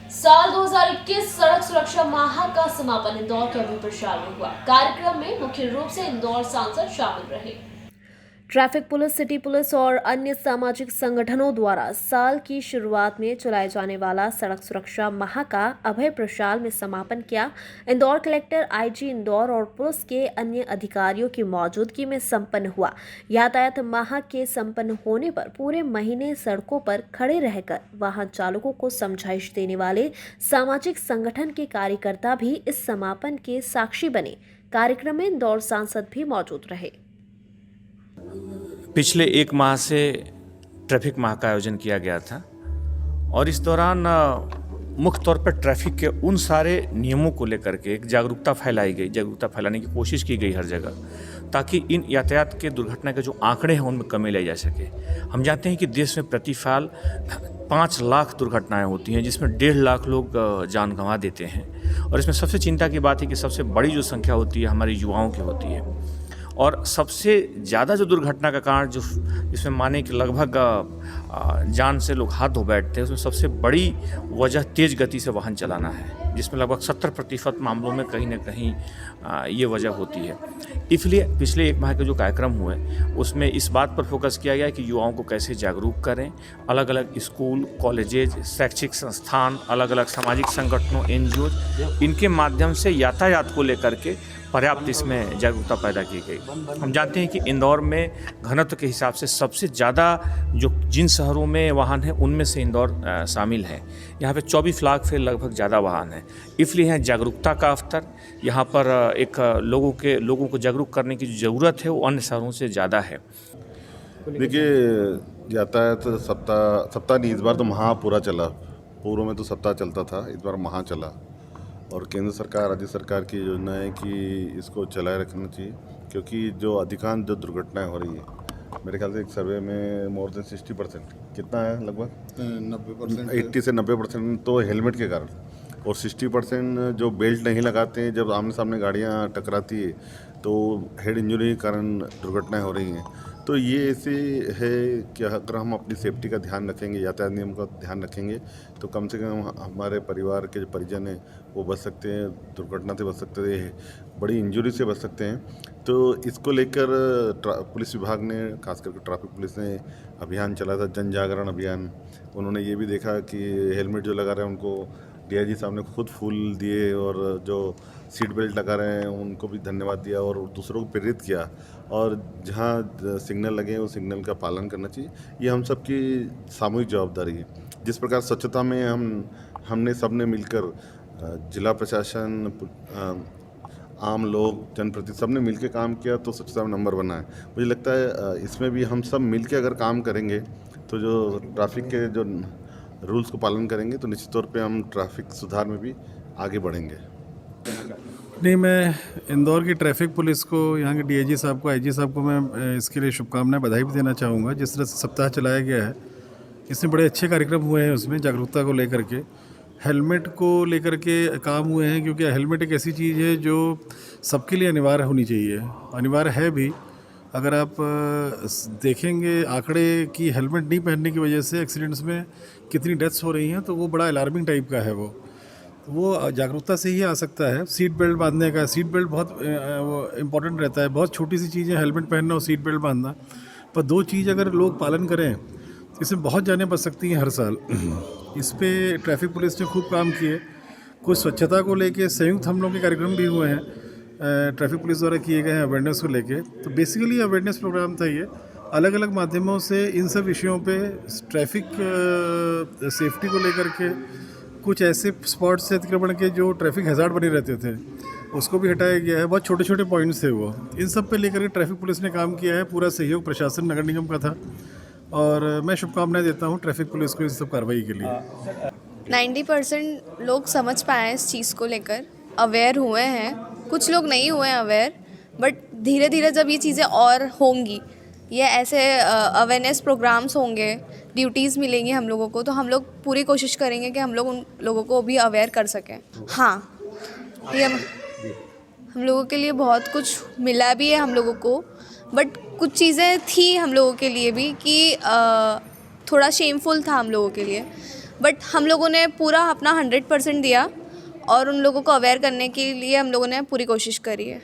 साल 2021 सड़क सुरक्षा माह का समापन इंदौर के अभय प्रशाल में हुआ। कार्यक्रम में मुख्य रूप से इंदौर सांसद शामिल रहे। ट्रैफिक पुलिस, सिटी पुलिस और अन्य सामाजिक संगठनों द्वारा साल की शुरुआत में चलाए जाने वाला सड़क सुरक्षा माह का अभय प्रशाल में समापन किया। इंदौर कलेक्टर, आईजी इंदौर और पुलिस के अन्य अधिकारियों की मौजूदगी में संपन्न हुआ। यातायात माह के संपन्न होने पर पूरे महीने सड़कों पर खड़े रहकर वाहन चालकों को समझाइश देने वाले सामाजिक संगठन के कार्यकर्ता भी इस समापन के साक्षी बने। कार्यक्रम में इंदौर सांसद भी मौजूद रहे। पिछले एक माह से ट्रैफिक माह का आयोजन किया गया था और इस दौरान मुख्य तौर पर ट्रैफिक के उन सारे नियमों को लेकर के एक जागरूकता फैलाने की कोशिश की गई हर जगह, ताकि इन यातायात के दुर्घटना के जो आंकड़े हैं उनमें कमी लाई जा सके। हम जानते हैं कि देश में प्रति साल 5 लाख दुर्घटनाएं होती हैं, जिसमें 1.5 लाख लोग जान गंवा देते हैं। और इसमें सबसे चिंता की बात है कि सबसे बड़ी जो संख्या होती है हमारे युवाओं की होती है। और सबसे ज़्यादा जो दुर्घटना का कारण जो इसमें माने कि लगभग जान से लोग हाथ धो बैठते हैं, उसमें सबसे बड़ी वजह तेज़ गति से वाहन चलाना है, जिसमें लगभग 70% मामलों में कहीं ना कहीं ये वजह होती है। इसलिए पिछले एक माह के जो कार्यक्रम हुए उसमें इस बात पर फोकस किया गया कि युवाओं को कैसे जागरूक करें। अलग अलग स्कूल, कॉलेजेज, शैक्षिक संस्थान, अलग अलग सामाजिक संगठनों, NGO, इनके माध्यम से यातायात को लेकर के पर्याप्त इसमें जागरूकता पैदा की गई। हम जानते हैं कि इंदौर में घनत्व के हिसाब से सबसे ज़्यादा जो जिन शहरों में वाहन हैं उनमें से इंदौर शामिल है। यहाँ पे 24 लाख से लगभग ज़्यादा वाहन हैं। इसलिए यहाँ जागरूकता का अवसर, यहाँ पर एक लोगों को जागरूक करने की जो ज़रूरत है वो अन्य शहरों से ज़्यादा है। देखिए, यातायात सप्ताह नहीं, इस बार तो महा पूरा चला। पूर्व में तो सप्ताह चलता था, इस बार महा चला। और केंद्र सरकार, राज्य सरकार की योजना है कि इसको चलाए रखना चाहिए, क्योंकि जो अधिकांश जो दुर्घटनाएं हो रही हैं, मेरे ख्याल से एक सर्वे में मोर देन 60%, कितना है, लगभग 90%, 80 से 90% तो हेलमेट के कारण, और 60% जो बेल्ट नहीं लगाते हैं, जब आमने सामने गाड़ियाँ टकराती है तो हेड इंजरी के कारण दुर्घटनाएं हो रही हैं। तो ये ऐसे है कि अगर हम अपनी सेफ्टी का ध्यान रखेंगे, यातायात नियम का ध्यान रखेंगे, तो कम से कम हमारे परिवार के जो परिजन हैं वो बच सकते हैं, दुर्घटना से बच सकते हैं, बड़ी इंजरी से बच सकते हैं। तो इसको लेकर पुलिस विभाग ने, खास करके ट्रैफिक पुलिस ने अभियान चलाया था, जन जागरण अभियान। उन्होंने ये भी देखा कि हेलमेट जो लगा रहे हैं उनको DIG साहब ने खुद फूल दिए, और जो सीट बेल्ट लगा रहे हैं उनको भी धन्यवाद दिया और दूसरों को प्रेरित किया। और जहाँ सिग्नल लगे वो सिग्नल का पालन करना चाहिए। ये हम सबकी सामूहिक जवाबदारी है। जिस प्रकार स्वच्छता में हमने सबने मिलकर, जिला प्रशासन, आम लोग, जनप्रतिनिधि, सबने मिलकर काम किया तो स्वच्छता में नंबर बना है। मुझे लगता है इसमें भी हम सब मिलकर अगर काम करेंगे तो जो ट्रैफिक के जो रूल्स को पालन करेंगे तो निश्चित तौर पे हम ट्रैफिक सुधार में भी आगे बढ़ेंगे। नहीं, मैं इंदौर की ट्रैफिक पुलिस को, यहाँ के DIG साहब को, IG साहब को मैं इसके लिए शुभकामनाएं, बधाई भी देना चाहूँगा। जिस तरह से सप्ताह चलाया गया है, इसमें बड़े अच्छे कार्यक्रम हुए हैं। उसमें जागरूकता को लेकर के, हेलमेट को लेकर के काम हुए हैं, क्योंकि हेलमेट एक ऐसी चीज़ है जो सबके लिए अनिवार्य होनी चाहिए, अनिवार्य है भी। अगर आप देखेंगे आंकड़े कि हेलमेट नहीं पहनने की वजह से एक्सीडेंट्स में कितनी डेथ्स हो रही हैं, तो वो बड़ा अलार्मिंग टाइप का है। वो जागरूकता से ही आ सकता है। सीट बेल्ट बांधने का, सीट बेल्ट बहुत वो इम्पॉर्टेंट रहता है। बहुत छोटी सी चीज़ है हेलमेट पहनना और सीट बेल्ट बांधना, पर 2 चीज़ अगर लोग पालन करें तो इसमें बहुत जानें बच सकती हैं हर साल। इस पे ट्रैफिक पुलिस ने खूब काम किए। कुछ स्वच्छता को लेके संयुक्त हम लोग के कार्यक्रम भी हुए हैं, ट्रैफिक पुलिस द्वारा किए गए हैं अवेयरनेस को लेके। तो बेसिकली अवेयरनेस प्रोग्राम था ये। अलग अलग माध्यमों से इन सब विषयों पे, ट्रैफिक सेफ्टी को लेकर के, कुछ ऐसे स्पॉट से अतिक्रमण के जो ट्रैफिक हैजार्ड बने रहते थे उसको भी हटाया गया है। बहुत छोटे छोटे पॉइंट्स थे वो। इन सब पे लेकर के ट्रैफिक पुलिस ने काम किया है। पूरा सहयोग प्रशासन, नगर निगम का था, और मैं शुभकामनाएं देता हूँ ट्रैफिक पुलिस को इस सब कार्रवाई के लिए। 90% लोग समझ पाए इस चीज़ को लेकर, अवेयर हुए हैं। कुछ लोग नहीं हुए हैं अवेयर, बट धीरे धीरे जब ये चीज़ें और होंगी, ये ऐसे अवेयरनेस प्रोग्राम्स होंगे, ड्यूटीज़ मिलेंगी हम लोगों को, तो हम लोग पूरी कोशिश करेंगे कि हम लोग उन लोगों को भी अवेयर कर सकें। हाँ, ये हम लोगों के लिए बहुत कुछ मिला भी है हम लोगों को, बट कुछ चीज़ें थी हम लोगों के लिए भी कि थोड़ा शेमफुल था हम लोगों के लिए। बट हम लोगों ने पूरा अपना 100% दिया और उन लोगों को अवेयर करने के लिए हम लोगों ने पूरी कोशिश करी है।